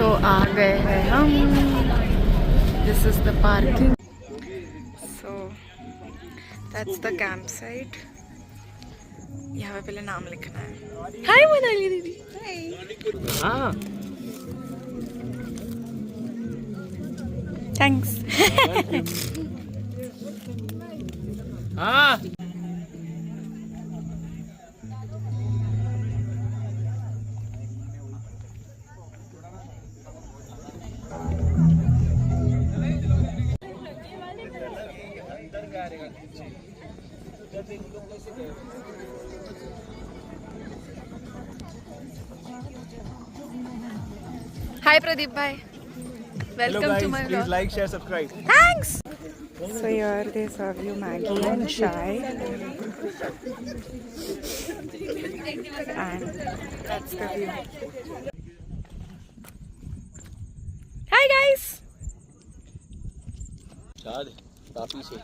सो आ गए हैं हम. This is the parking. So that's the camp site. यहाँ पे पहले नाम लिखना है. हाय मनाली दीदी. हाँ थैंक्स. हाँ Hi Pradeep bhai. Welcome to my vlog. Please like, share, subscribe. Thanks. So here they serve you Maggie and chai. And that's the view. Hi guys. चाल पापी से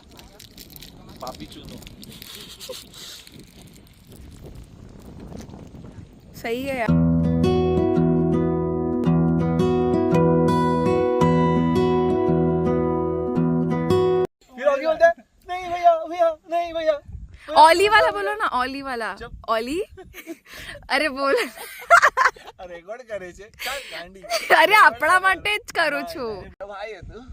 पापी चुनो. सही है यार. नहीं भैया भैया नहीं भैया. ओली वाला बोलो ना. ओली वाला. ओली. अरे बोल. રેકોર્ડ કરે છે. ચાલ ગાંડી. અરે આપણા માટે જ કરું છું. ભાઈ હતું.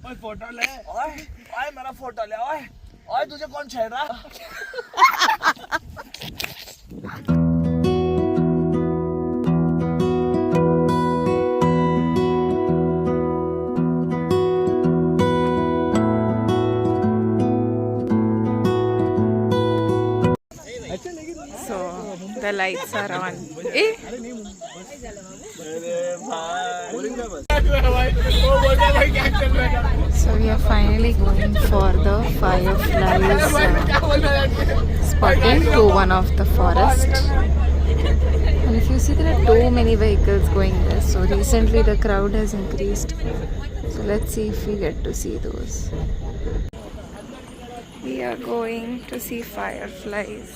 ओए फोटो ले. ओए ओए मेरा फोटो ले. ओए ओए तुझे कौन छेड़ रहा. So the lights are on. So we are finally going for the fireflies spotting to one of the forest. And if you see, there are too many vehicles going there. So recently the crowd has increased. So let's see if we get to see those. We are going to see fireflies.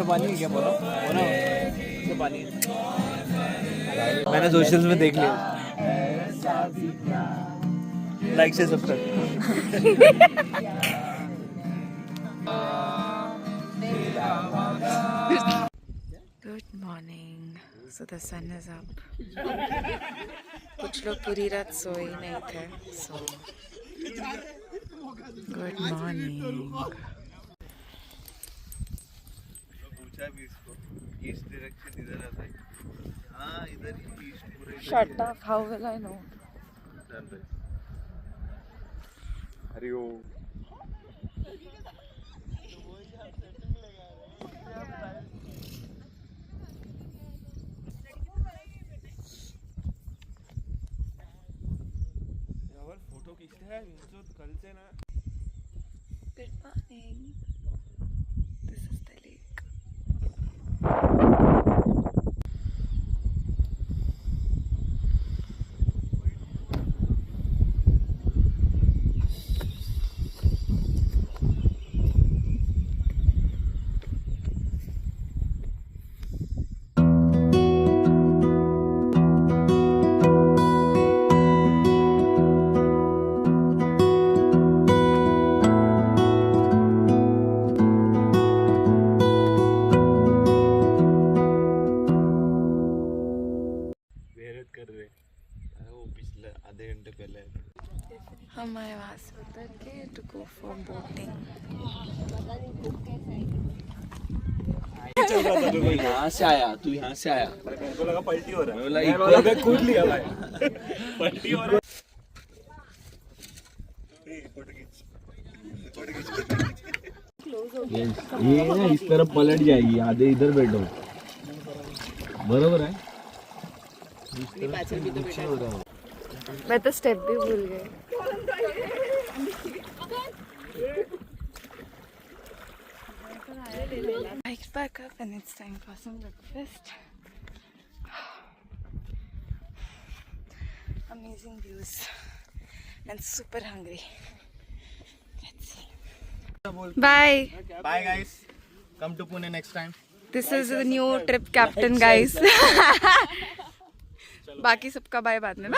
पानी क्या बोलो पानी. मैंने socials में देख लिया. Like से subscribe. Good morning. So the sun is up. कुछ लोग पूरी रात सोए ही नहीं थे. So good morning. पूछा भी इसको ईस्ट डायरेक्शन इधर आता है. हाँ इधर ही ईस्ट पूरे. Shut up. How will I know? Hario. Photo खींचते हैं कल से ना. Good morning. This is the lake. हम आए वहाँ से उतर के to go for boating. यहाँ से आया तू. यहाँ से आया. मेरे को लगा पलटी हो रहा है. मैं कूद लिया भाई. पलटी हो रहा है. ये ना इस तरफ पलट जाएगी. आधे इधर बैठो. बरोबर है. मैं तो स्टेप भी भूल गई. Hiked back up and it's time for some breakfast. Amazing views and super hungry. Let's see. Bye. Bye guys. Come to Pune next time. This is the new trip captain, guys. बाकी सबका bye बाद में.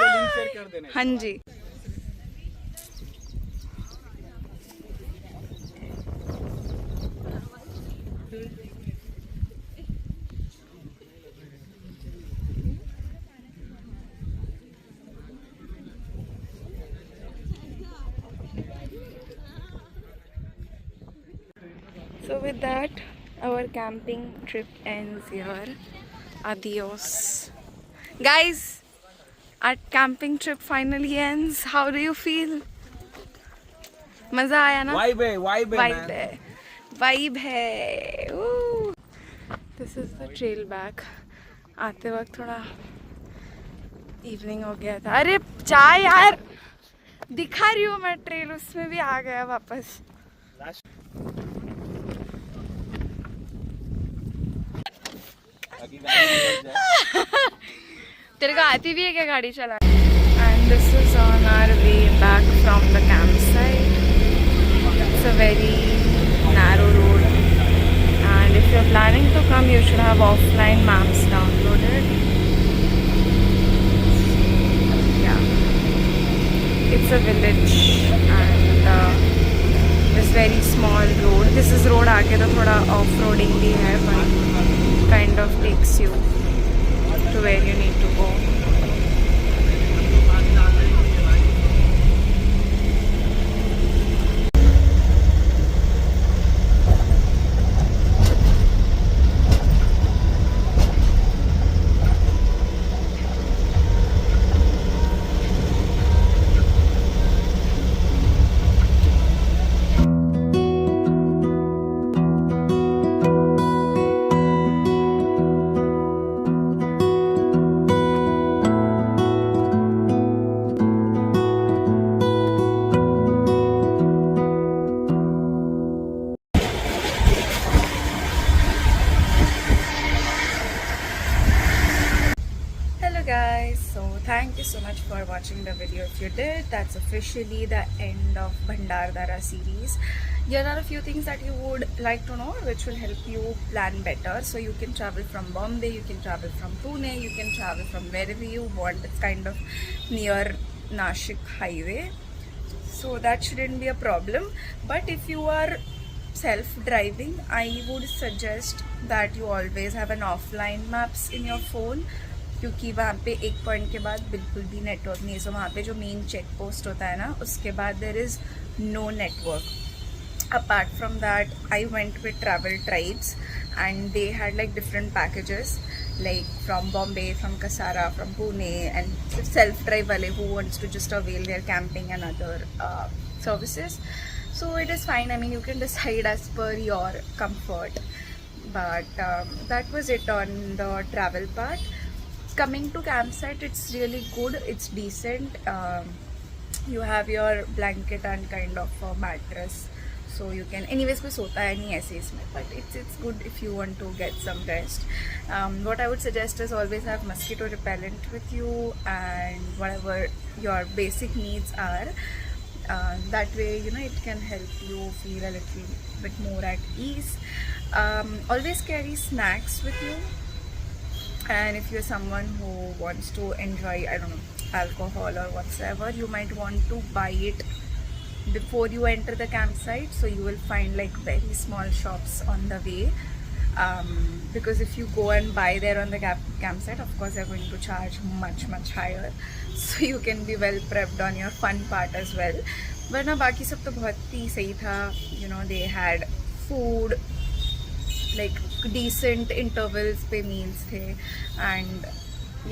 हाँ जी. So with that, our camping trip ends here. Adios. Guys, our camping trip finally ends. How do you feel? मजा आया ना? Vibe है. Vibe है. Woo. This is the trail back. आते वक्त थोड़ा इवनिंग हो गया था. अरे चाय यार, दिखा रही हूँ मैं ट्रेल, उसमें भी आ गया वापस. तेरे को आती भी है क्या गाड़ी चलाने? And this is on our way back from the campsite. It's a very narrow road, and if you're planning to come, you should have offline maps downloaded. Yeah, it's a village, and this very small road. This is road आगे तो थोड़ा off-roading भी है, but kind of takes you to where you need to go. Guys, so thank you so much for watching the video. If you did, that's officially the end of Bhandardara series. Here are a few things that you would like to know which will help you plan better. So you can travel from Bombay, you can travel from Pune, you can travel from wherever you want. It's kind of near Nashik highway, so that shouldn't be a problem. But if you are self-driving, I would suggest that you always have an offline maps in your phone, क्योंकि वहाँ पे एक point के बाद बिल्कुल भी network नहीं है. सो वहाँ पे जो मेन चेक पोस्ट होता है ना, उसके बाद there is no network. Apart from that, I went with travel tribes and they had like different packages, like from Bombay, from Kasara, from Pune, and self-drive wale who wants to just avail their camping and other services. So it is fine. I mean, you can decide as per your comfort. But that was it on the travel part. Coming to campsite, it's really good. It's decent. You have your blanket and kind of a mattress, so you can. Anyways, कोई सोता है नहीं ऐसे इसमें, but it's good if you want to get some rest. What I would suggest is always have mosquito repellent with you and whatever your basic needs are. That way, you know, it can help you feel a little bit more at ease. Always carry snacks with you. And if you're someone who wants to enjoy, I don't know, alcohol or whatsoever, you might want to buy it before you enter the campsite. So you will find like very small shops on the way. Because if you go and buy there on the campsite, of course they're going to charge much higher. So you can be well prepped on your fun part as well. वरना बाकी सब तो बहुत ही सही था. You know, they had food, like decent intervals पे meals थे, and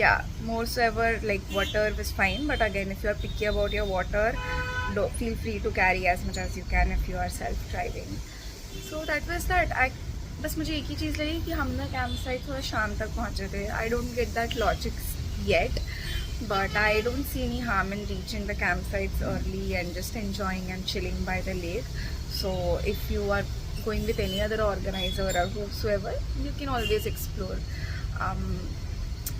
yeah, more so ever like water was fine. But again, if you are picky about your water, feel free to carry as much as you can if you are self-driving. So that was that. बस मुझे एक ही चीज़ लगी कि हम ना camp site थोड़ा शाम तक पहुँचे थे. I don't get that logic yet, but I don't see any harm in reaching the campsites early and just enjoying and chilling by the lake. So if you are going with any other organizer or whosoever, you can always explore.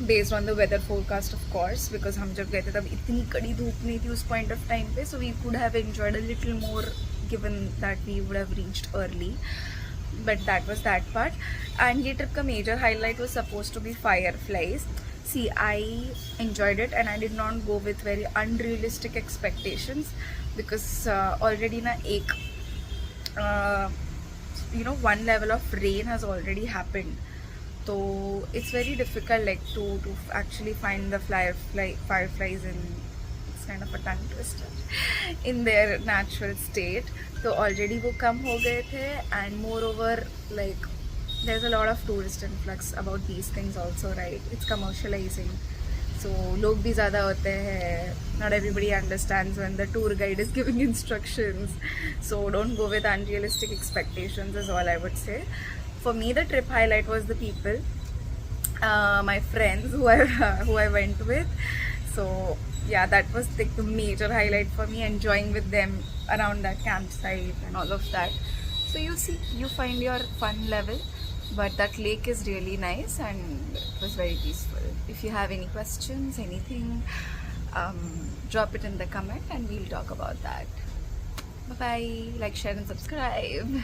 Based on the weather forecast, of course, because हम जब गए थे तब इतनी कड़ी धूप नहीं थी उस point of time पे, so we could have enjoyed a little more given that we would have reached early. But that was that part. And ये trip का major highlight was supposed to be fireflies. See, I enjoyed it and I did not go with very unrealistic expectations because already na ek one level of rain has already happened. So it's very difficult like to actually find the fireflies in, it's kind of a tongue twister, in their natural state. So already वो कम हो गए थे, and moreover like there's a lot of tourist influx about these things also, right? It's commercializing, so लोग भी ज़्यादा होते हैं. Not everybody understands when the tour guide is giving instructions, so don't go with unrealistic expectations is all I would say. For me, the trip highlight was the people, my friends who I went with. So yeah, that was like the major highlight for me, enjoying with them around that campsite and all of that. So you see, you find your fun level, but that lake is really nice and it was very peaceful. If you have any questions, anything, drop it in the comment and we'll talk about that. Bye bye, like, share and subscribe.